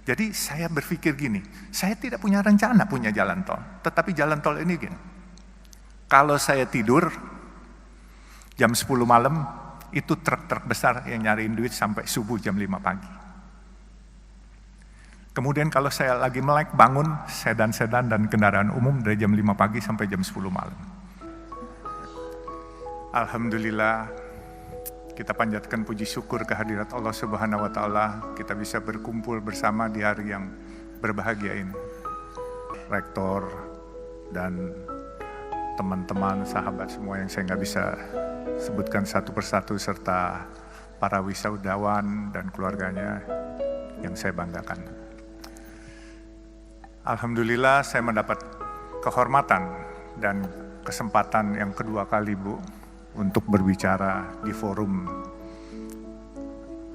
Jadi saya berpikir gini, saya tidak punya rencana punya jalan tol. Tetapi jalan tol ini gini, kalau saya tidur jam 10 malam, itu truk-truk besar yang nyariin duit sampai subuh jam 5 pagi. Kemudian kalau saya lagi melek bangun, sedan-sedan dan kendaraan umum dari jam 5 pagi sampai jam 10 malam. Alhamdulillah, kita panjatkan puji syukur kehadirat Allah Subhanahu wa Ta'ala, kita bisa berkumpul bersama di hari yang berbahagia ini. Rektor dan teman-teman, sahabat semua yang saya nggak bisa sebutkan satu persatu, serta para wisaudawan dan keluarganya yang saya banggakan. Alhamdulillah saya mendapat kehormatan dan kesempatan yang kedua kali, Bu, untuk berbicara di forum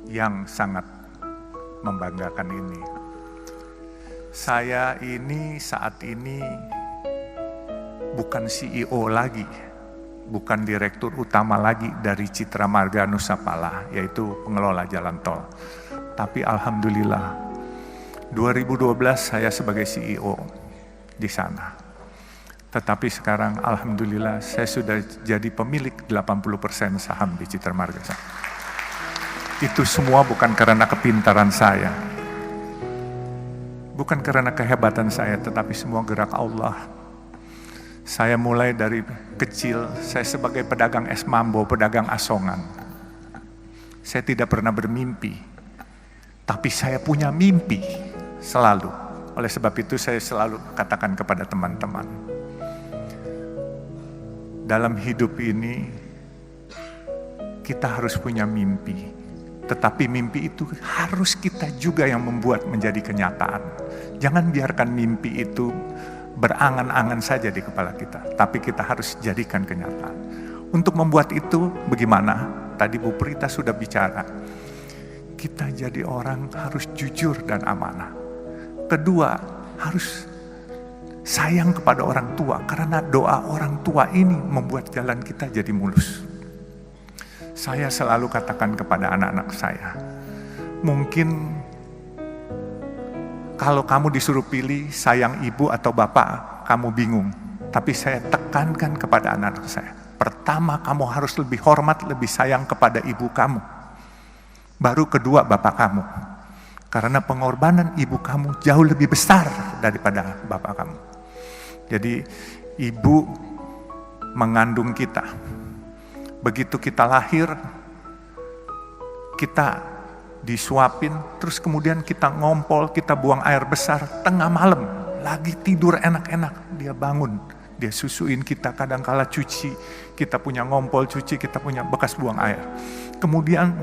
yang sangat membanggakan ini. Saya ini saat ini bukan CEO lagi, bukan direktur utama lagi dari Citra Marga Nusapala, yaitu pengelola jalan tol. Tapi alhamdulillah, 2012 saya sebagai CEO di sana. Tetapi sekarang alhamdulillah saya sudah jadi pemilik 80% saham di Citra Marga. Itu semua bukan karena kepintaran saya, bukan karena kehebatan saya, tetapi semua gerak Allah. Saya mulai dari kecil, saya sebagai pedagang es mambo, pedagang asongan. Saya tidak pernah bermimpi, tapi saya punya mimpi selalu. Oleh sebab itu saya selalu katakan kepada teman-teman, dalam hidup ini kita harus punya mimpi, tetapi mimpi itu harus kita juga yang membuat menjadi kenyataan. Jangan biarkan mimpi itu berangan-angan saja di kepala kita, tapi kita harus jadikan kenyataan. Untuk membuat itu bagaimana? Tadi Bu Prita sudah bicara, kita jadi orang harus jujur dan amanah. Kedua, harus sayang kepada orang tua, karena doa orang tua ini membuat jalan kita jadi mulus. Saya selalu katakan kepada anak-anak saya, mungkin kalau kamu disuruh pilih sayang ibu atau bapak, kamu bingung. Tapi saya tekankan kepada anak-anak saya, pertama kamu harus lebih hormat, lebih sayang kepada ibu kamu. Baru kedua bapak kamu. Karena pengorbanan ibu kamu jauh lebih besar daripada bapak kamu. Jadi ibu mengandung kita. Begitu kita lahir, kita disuapin, terus kemudian kita ngompol, kita buang air besar, tengah malam, lagi tidur enak-enak, dia bangun, dia susuin kita, kadangkala cuci, kita punya ngompol cuci, kita punya bekas buang air. Kemudian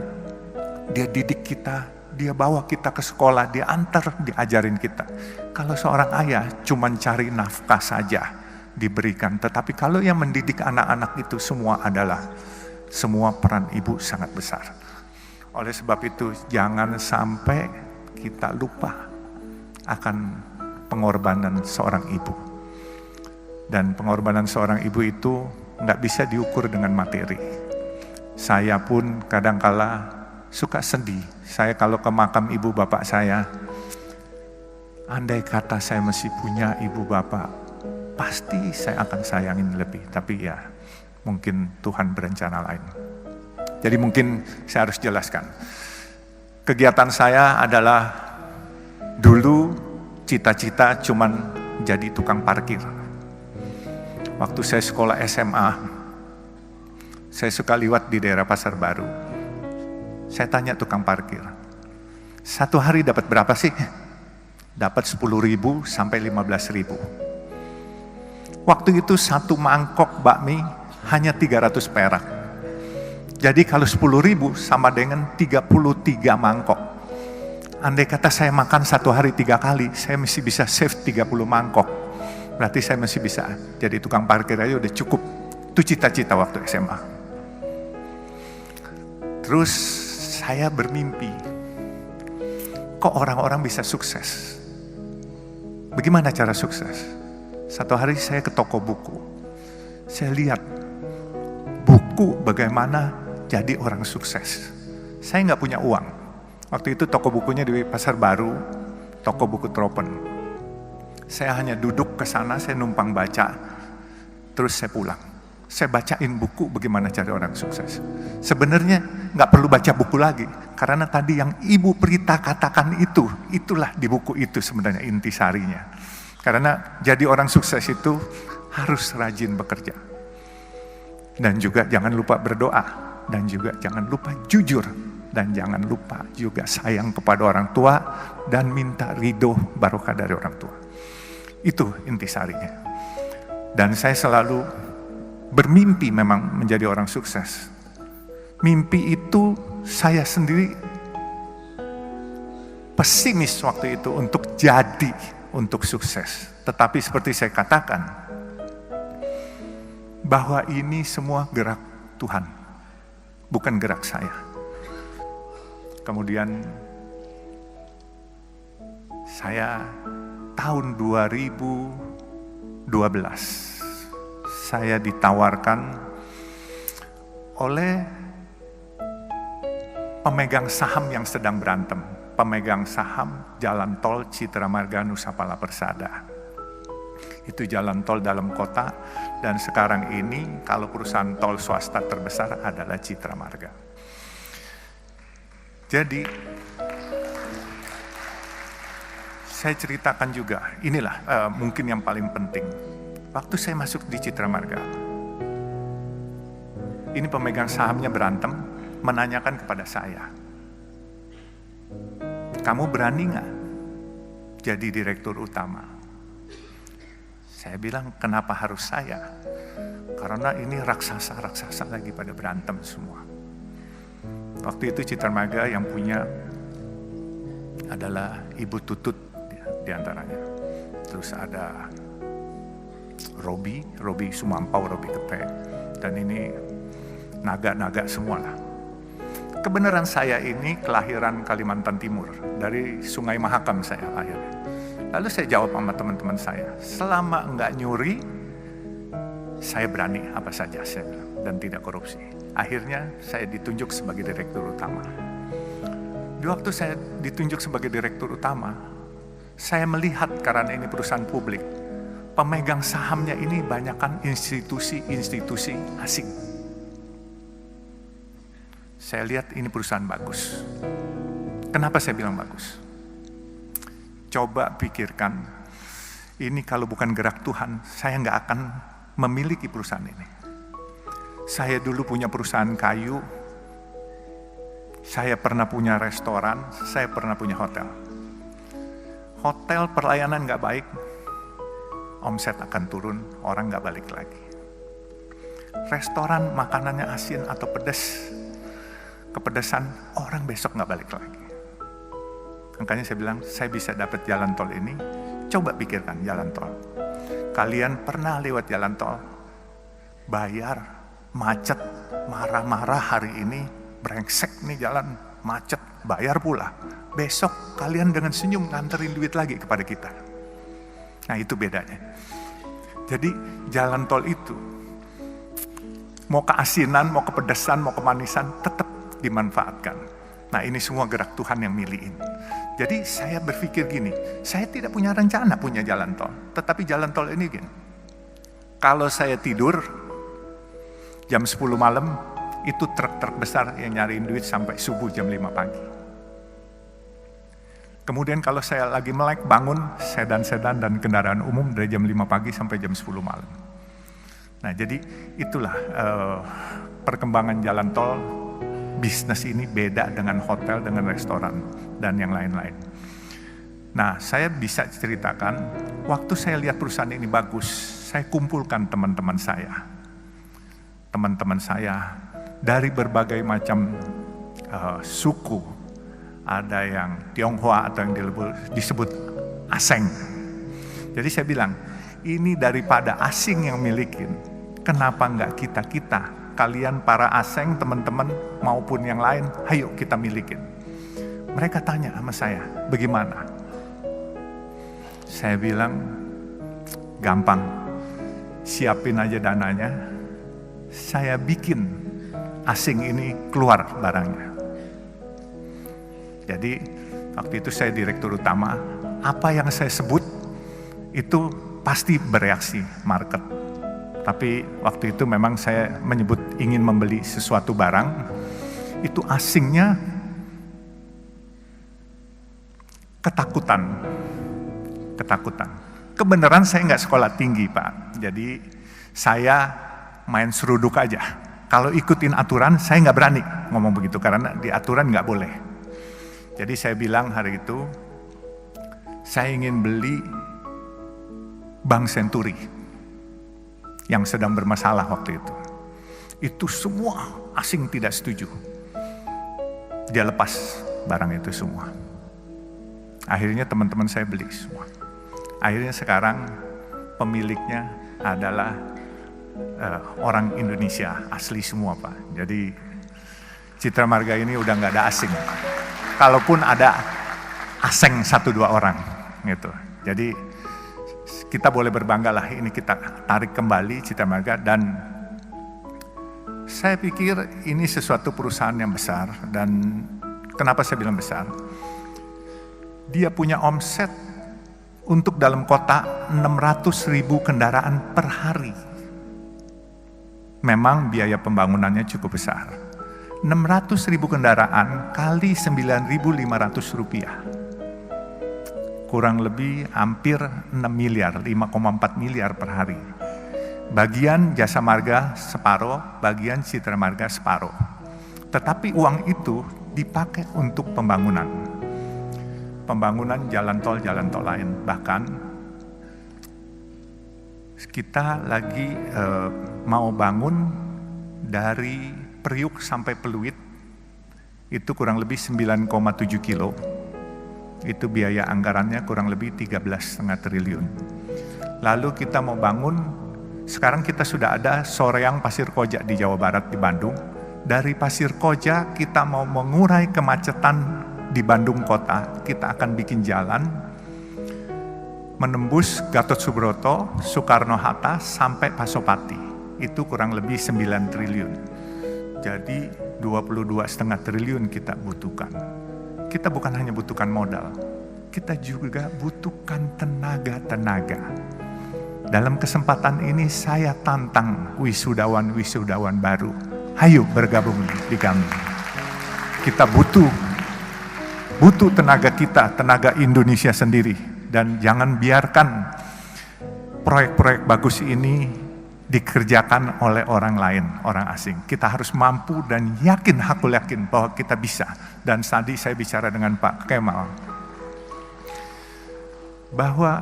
dia didik kita, dia bawa kita ke sekolah, dia antar, diajarin kita. Kalau seorang ayah cuma cari nafkah saja diberikan, tetapi kalau yang mendidik anak-anak itu semua peran ibu sangat besar. Oleh sebab itu jangan sampai kita lupa akan pengorbanan seorang ibu. Dan pengorbanan seorang ibu itu nggak bisa diukur dengan materi. Saya pun kadangkala suka sedih. Saya kalau ke makam ibu bapak saya, andai kata saya masih punya ibu bapak, pasti saya akan sayangin lebih. Tapi ya, mungkin Tuhan berencana lain. Jadi mungkin saya harus jelaskan. Kegiatan saya adalah dulu cita-cita cuman jadi tukang parkir. Waktu saya sekolah SMA, saya suka liwat di daerah Pasar Baru. Saya tanya tukang parkir, satu hari dapat berapa sih? Dapat 10.000 sampai 15.000. Waktu itu satu mangkok bakmi hanya 300 perak. Jadi kalau 10.000 sama dengan 33 mangkok. Andai kata saya makan satu hari 3 kali, saya masih bisa save 30 mangkok. Berarti saya masih bisa jadi tukang parkir aja udah cukup. Itu cita-cita waktu SMA. Terus saya bermimpi, kok orang-orang bisa sukses? Bagaimana cara sukses? Satu hari saya ke toko buku. Saya lihat buku bagaimana jadi orang sukses. Saya nggak punya uang. Waktu itu toko bukunya di Pasar Baru, toko buku Tropen. Saya hanya duduk ke sana, saya numpang baca, terus saya pulang. Saya bacain buku bagaimana cari orang sukses. Sebenarnya nggak perlu baca buku lagi, karena tadi yang Ibu Prita katakan itulah di buku itu sebenarnya intisarinya. Karena jadi orang sukses itu harus rajin bekerja. Dan juga jangan lupa berdoa, dan juga jangan lupa jujur, dan jangan lupa juga sayang kepada orang tua, dan minta ridho barokah dari orang tua. Itu intisarinya. Dan saya selalu bermimpi memang menjadi orang sukses. Mimpi itu saya sendiri pesimis waktu itu untuk sukses. Tetapi seperti saya katakan, bahwa ini semua gerak Tuhan, bukan gerak saya. Kemudian saya tahun 2012 saya ditawarkan oleh pemegang saham yang sedang berantem, pemegang saham jalan tol Citra Marga Nusa Pala Persada. Itu jalan tol dalam kota, dan sekarang ini kalau perusahaan tol swasta terbesar adalah Citra Marga. Jadi saya ceritakan juga, inilah mungkin yang paling penting. Waktu saya masuk di Citra Marga, ini pemegang sahamnya berantem, menanyakan kepada saya, kamu berani nggak jadi direktur utama? Saya bilang, kenapa harus saya? Karena ini raksasa-raksasa lagi pada berantem semua. Waktu itu Citra Marga yang punya adalah Ibu Tutut di antaranya. Terus ada Robi Sumampau, Robi Kepe. Dan ini naga-naga semua lah. Kebenaran saya ini kelahiran Kalimantan Timur. Dari Sungai Mahakam saya lahirnya. Lalu saya jawab sama teman-teman saya, selama enggak nyuri, saya berani apa saja saya bilang, dan tidak korupsi. Akhirnya saya ditunjuk sebagai direktur utama. Di waktu saya ditunjuk sebagai direktur utama, saya melihat karena ini perusahaan publik, pemegang sahamnya ini banyakkan institusi-institusi asing. Saya lihat ini perusahaan bagus. Kenapa saya bilang bagus? Coba pikirkan, ini kalau bukan gerak Tuhan, saya nggak akan memiliki perusahaan ini. Saya dulu punya perusahaan kayu, saya pernah punya restoran, saya pernah punya hotel. Hotel pelayanan nggak baik, omset akan turun, orang nggak balik lagi. Restoran makanannya asin atau pedas, kepedesan, orang besok nggak balik lagi. Makanya saya bilang, saya bisa dapat jalan tol ini, coba pikirkan jalan tol. Kalian pernah lewat jalan tol, bayar, macet, marah-marah hari ini, brengsek nih jalan, macet, bayar pula. Besok kalian dengan senyum nganterin duit lagi kepada kita. Nah itu bedanya. Jadi jalan tol itu, mau keasinan, mau kepedesan, mau kemanisan, tetap dimanfaatkan. Nah ini semua gerak Tuhan yang milihin. Jadi saya berpikir gini, saya tidak punya rencana punya jalan tol. Tetapi jalan tol ini gini, kalau saya tidur, jam 10 malam, itu truk-truk besar yang nyariin duit sampai subuh jam 5 pagi. Kemudian kalau saya lagi melek bangun, sedan-sedan dan kendaraan umum dari jam 5 pagi sampai jam 10 malam. Nah jadi itulah perkembangan jalan tol. Bisnis ini beda dengan hotel, dengan restoran, dan yang lain-lain. Nah, saya bisa ceritakan, waktu saya lihat perusahaan ini bagus, saya kumpulkan teman-teman saya. Teman-teman saya dari berbagai macam suku. Ada yang Tionghoa atau yang disebut Aseng. Jadi saya bilang, ini daripada asing yang milikin, kenapa enggak kita-kita? Kalian para asing, teman-teman maupun yang lain, ayo kita milikin. Mereka tanya sama saya, bagaimana? Saya bilang, gampang, siapin aja dananya, saya bikin asing ini keluar barangnya. Jadi waktu itu saya direktur utama, apa yang saya sebut itu pasti bereaksi market. Tapi waktu itu memang saya menyebut ingin membeli sesuatu barang, itu asingnya ketakutan. Kebenaran saya nggak sekolah tinggi, Pak. Jadi saya main seruduk aja. Kalau ikutin aturan, saya nggak berani ngomong begitu karena di aturan nggak boleh. Jadi saya bilang hari itu, saya ingin beli Bank Senturi yang sedang bermasalah waktu itu. Itu semua asing tidak setuju. Dia lepas barang itu semua. Akhirnya teman-teman saya beli semua. Akhirnya sekarang pemiliknya adalah orang Indonesia asli semua, Pak. Jadi Citra Marga ini udah nggak ada asing. Kalaupun ada asing 1-2 orang gitu. Jadi kita boleh berbangga lah, ini kita tarik kembali Citra Marga. Dan saya pikir ini sesuatu perusahaan yang besar. Dan kenapa saya bilang besar? Dia punya omset untuk dalam kota 600.000 kendaraan per hari. Memang biaya pembangunannya cukup besar. 600.000 kendaraan kali 9.500 rupiah. Kurang lebih hampir 6 miliar, 5,4 miliar per hari. Bagian Jasa Marga separuh, bagian Citra Marga separuh. Tetapi uang itu dipakai untuk pembangunan. Pembangunan jalan tol lain. Bahkan kita lagi mau bangun dari Priuk sampai Peluit, itu kurang lebih 9,7 kilo. Itu biaya anggarannya kurang lebih 13,5 triliun. Lalu kita mau bangun, sekarang kita sudah ada Soreang Pasir Koja di Jawa Barat di Bandung. Dari Pasir Koja kita mau mengurai kemacetan di Bandung kota, kita akan bikin jalan menembus Gatot Subroto, Soekarno-Hatta sampai Pasopati. Itu kurang lebih 9 triliun. Jadi 22,5 triliun kita butuhkan. Kita bukan hanya butuhkan modal, kita juga butuhkan tenaga-tenaga. Dalam kesempatan ini saya tantang wisudawan-wisudawan baru. Ayo bergabung di kami. Kita butuh tenaga kita, tenaga Indonesia sendiri. Dan jangan biarkan proyek-proyek bagus ini dikerjakan oleh orang lain, orang asing. Kita harus mampu dan aku yakin bahwa kita bisa. Dan tadi saya bicara dengan Pak Kemal, bahwa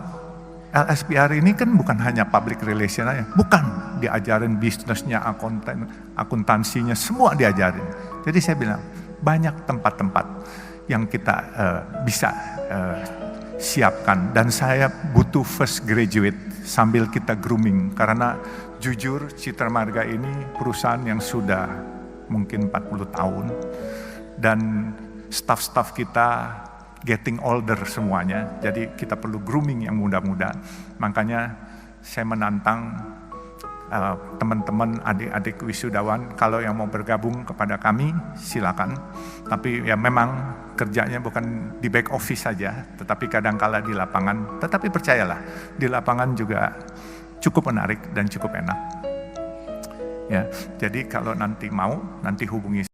LSPR ini kan bukan hanya public relation aja, bukan, diajarin bisnisnya, akuntansinya, semua diajarin. Jadi saya bilang, banyak tempat-tempat yang kita bisa siapkan. Dan saya butuh fresh graduate sambil kita grooming. Karena jujur Citra Marga ini perusahaan yang sudah mungkin 40 tahun. Dan staff-staff kita getting older semuanya. Jadi kita perlu grooming yang muda-muda. Makanya saya menantang teman-teman, adik-adik wisudawan, kalau yang mau bergabung kepada kami, silakan. Tapi ya memang kerjanya bukan di back office saja, tetapi kadangkala di lapangan. Tetapi percayalah, di lapangan juga cukup menarik dan cukup enak. Ya, jadi kalau nanti mau, nanti hubungi